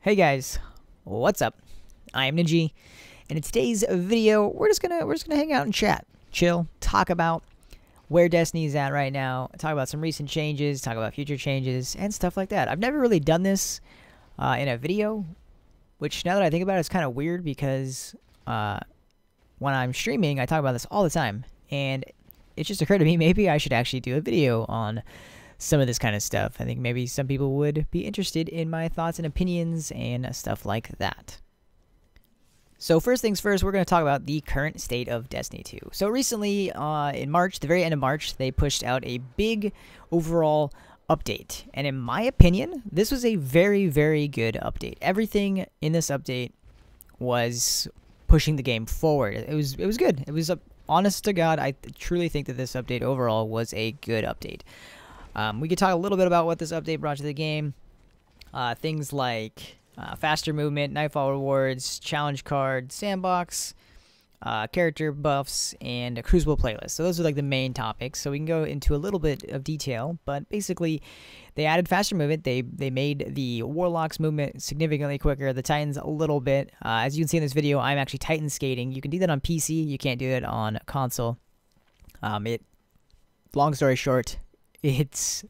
Hey guys, what's up? I am Ninji, and in today's video, we're just gonna hang out and chat, chill, talk about where Destiny's at right now, talk about some recent changes, talk about future changes, and stuff like that. I've never really done this in a video, which now that I think about it, is kind of weird because when I'm streaming, I talk about this all the time, and it just occurred to me maybe I should actually do a video on some of this kind of stuff. I think maybe some people would be interested in my thoughts and opinions and stuff like that. So first things first, we're going to talk about the current state of Destiny 2. So recently, in March, the very end of March, they pushed out a big overall update. And in my opinion, this was a very, very good update. Everything in this update was pushing the game forward. It was good. It was, honest to God, I truly think that this update overall was a good update. We could talk a little bit about what this update brought to the game. Things like faster movement, Nightfall rewards, challenge card, sandbox, character buffs, and a Crucible playlist. So those are like the main topics. So we can go into a little bit of detail, but basically they added faster movement. They made the Warlock's movement significantly quicker, the Titans a little bit. As you can see in this video, I'm actually Titan skating. You can do that on PC. You can't do it on console. Long story short, it's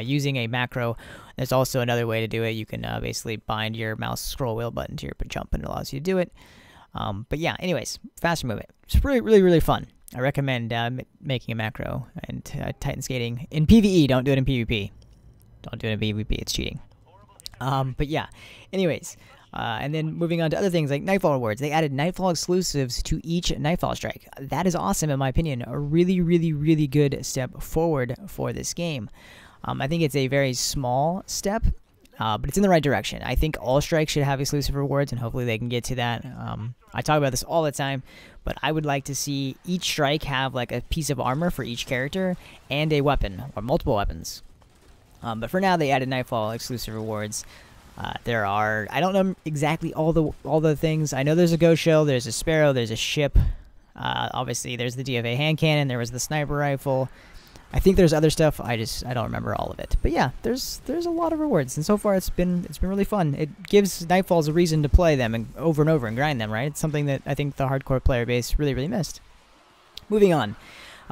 using a macro. There's also another way to do it. You can basically bind your mouse scroll wheel button to your jump and it allows you to do it. But yeah, anyways, faster movement. It's really fun. I recommend making a macro and Titan skating in PvE. Don't do it in PvP. Don't do it in PvP. It's cheating. But yeah, anyways. And then moving on to other things like Nightfall rewards. They added Nightfall exclusives to each Nightfall strike. That is awesome in my opinion. A really good step forward for this game. I think it's a very small step, but it's in the right direction. I think all strikes should have exclusive rewards, and hopefully they can get to that. I talk about this all the time, but I would like to see each strike have like a piece of armor for each character and a weapon, or multiple weapons. But for now, they added Nightfall exclusive rewards. There are, I don't know exactly all the things. I know there's a ghost shell, there's a sparrow, there's a ship. Obviously, there's the DFA hand cannon, there was the sniper rifle. I think there's other stuff. I don't remember all of it. But yeah, there's a lot of rewards, and so far it's been really fun. It gives Nightfalls a reason to play them and over and grind them. Right? It's something that I think the hardcore player base really missed. Moving on.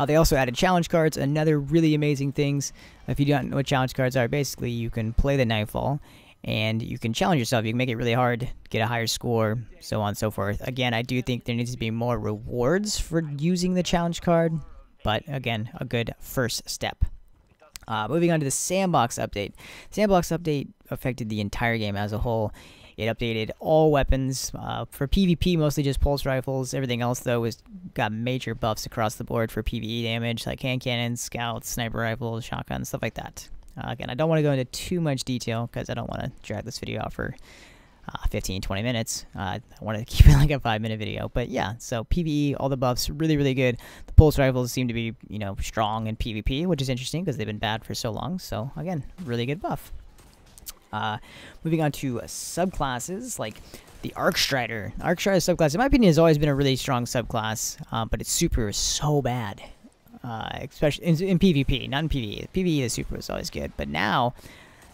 They also added challenge cards, another really amazing things. If you don't know what challenge cards are, basically you can play the Nightfall and you can challenge yourself. You can make it really hard, get a higher score, so on and so forth. Again, I do think there needs to be more rewards for using the challenge card, but again, a good first step. Moving on to the Sandbox update. Sandbox update affected the entire game as a whole. It updated all weapons. For PvP, mostly just pulse rifles. Everything else, though, got major buffs across the board for PvE damage, like hand cannons, scouts, sniper rifles, shotguns, stuff like that. Again, I don't want to go into too much detail because I don't want to drag this video out for 15-20 minutes. I want to keep it like a 5-minute video. But yeah, so PvE, all the buffs, really good. The pulse rifles seem to be, strong in PvP, which is interesting because they've been bad for so long. So again, really good buff. Moving on to subclasses like the Arcstrider. Arcstrider subclass, in my opinion, has always been a really strong subclass, but its super is so bad. Especially in PvP, not in PvE. PvE, the super is always good, but now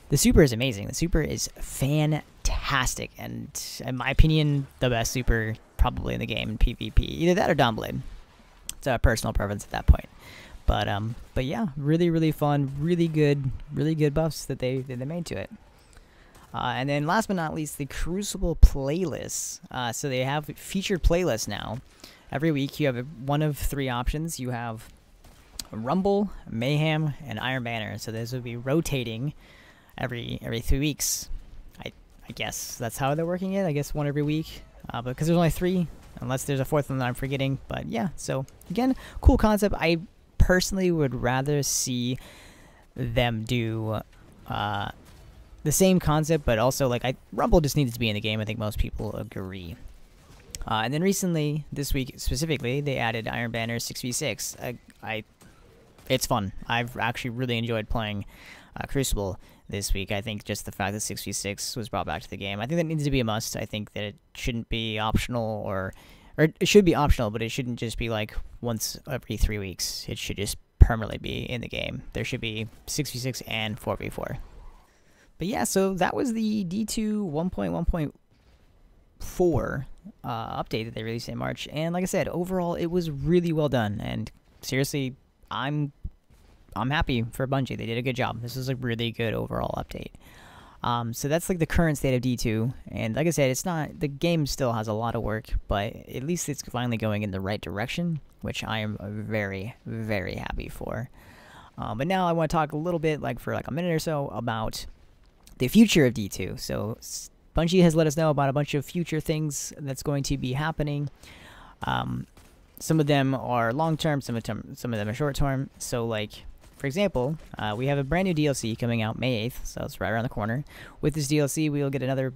the super is amazing. The super is fantastic, and in my opinion, the best super probably in the game in PvP. Either that or Dawnblade. It's a personal preference at that point. But yeah, really fun, really good buffs that they made to it. And then last but not least, the Crucible playlists. So they have featured playlists now. Every week you have one of 3 options. You have Rumble, Mayhem, and Iron Banner. So those will be rotating every 3 weeks. I guess that's how they're working it. I guess one every week. But because there's only 3, unless there's a 4th one that I'm forgetting. But yeah, so again, cool concept. I personally would rather see them do the same concept, but also like Rumble just needs to be in the game. I think most people agree. And then recently, this week specifically, they added Iron Banner 6v6. It's fun. I've actually really enjoyed playing Crucible this week. I think just the fact that 6v6 was brought back to the game, I think that needs to be a must. I think that it shouldn't be optional, or it should be optional, but it shouldn't just be like once every 3 weeks. It should just permanently be in the game. There should be 6v6 and 4v4. But yeah, so that was the D2 1.1.4 update that they released in March. And like I said, overall, it was really well done. And seriously, I'm happy for Bungie. They did a good job. This is a really good overall update. So that's like the current state of D2, and like I said, it's not, the game still has a lot of work, but at least it's finally going in the right direction, which I am very, very happy for. But now I want to talk a little bit, like for like a minute or so, about the future of D2. So Bungie has let us know about a bunch of future things that's going to be happening. Some of them are long-term, some of them are short-term. So like, for example, we have a brand new DLC coming out May 8th, so it's right around the corner. With this DLC, we will get another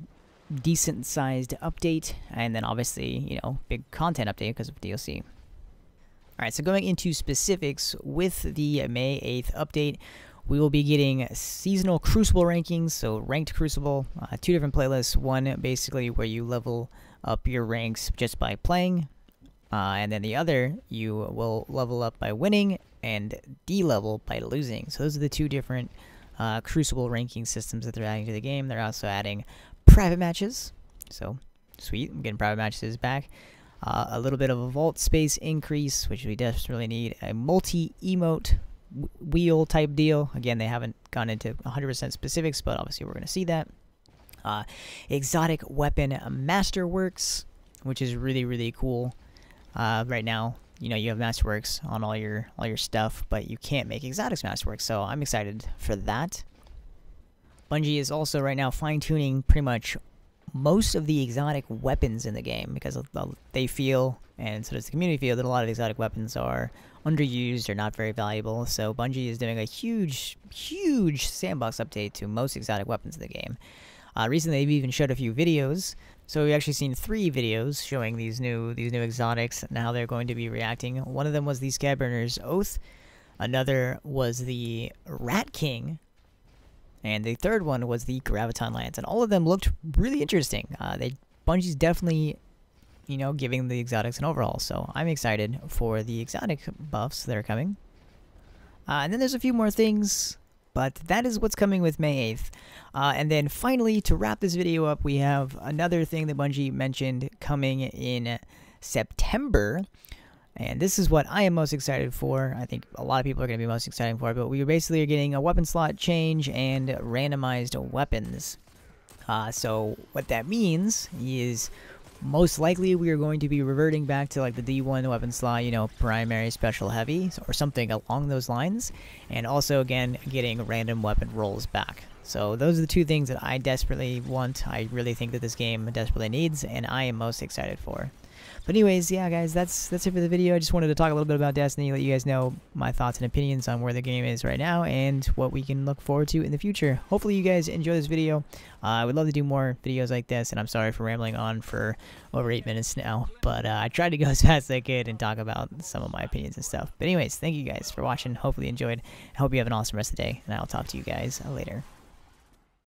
decent-sized update, and then obviously, you know, big content update because of DLC. Alright, so going into specifics, with the May 8th update, we will be getting seasonal Crucible rankings, so ranked Crucible, 2 different playlists. One basically where you level up your ranks just by playing, and then the other you will level up by winning and D-level by losing. So those are the 2 different Crucible ranking systems that they're adding to the game. They're also adding private matches, so sweet, I'm getting private matches back. A little bit of a vault space increase, which we desperately need. A multi-emote wheel type deal. Again, they haven't gone into 100% specifics, but obviously we're going to see that. Exotic weapon masterworks, which is really, really cool. Right now, you know, you have Masterworks on all your stuff, but you can't make Exotics Masterworks, so I'm excited for that. Bungie is also right now fine-tuning pretty much most of the exotic weapons in the game, because they feel, and so does the community feel, that a lot of exotic weapons are underused or not very valuable, so Bungie is doing a huge, huge sandbox update to most exotic weapons in the game. Recently, they've even showed a few videos. So we've actually seen 3 videos showing these new exotics and how they're going to be reacting. One of them was the Skyburner's Oath, another was the Rat King, and the third one was the Graviton Lance. And all of them looked really interesting. Bungie's definitely, you know, giving the exotics an overhaul. So I'm excited for the exotic buffs that are coming. And then there's a few more things, but that is what's coming with May 8th. And then finally, to wrap this video up, we have another thing that Bungie mentioned coming in September. And this is what I am most excited for. I think a lot of people are going to be most excited for it, but we basically are getting a weapon slot change and randomized weapons. So what that means is most likely we are going to be reverting back to like the D1 weapon slot, you know, primary, special, heavy, or something along those lines. And also, again, getting random weapon rolls back. So those are the 2 things that I desperately want. I really think that this game desperately needs, and I am most excited for. But anyways, yeah, guys, that's it for the video. I just wanted to talk a little bit about Destiny, let you guys know my thoughts and opinions on where the game is right now and what we can look forward to in the future. Hopefully you guys enjoy this video. I would love to do more videos like this, and I'm sorry for rambling on for over 8 minutes now, but I tried to go as fast as I could and talk about some of my opinions and stuff. But anyways, thank you guys for watching. Hopefully you enjoyed. I hope you have an awesome rest of the day, and I'll talk to you guys later.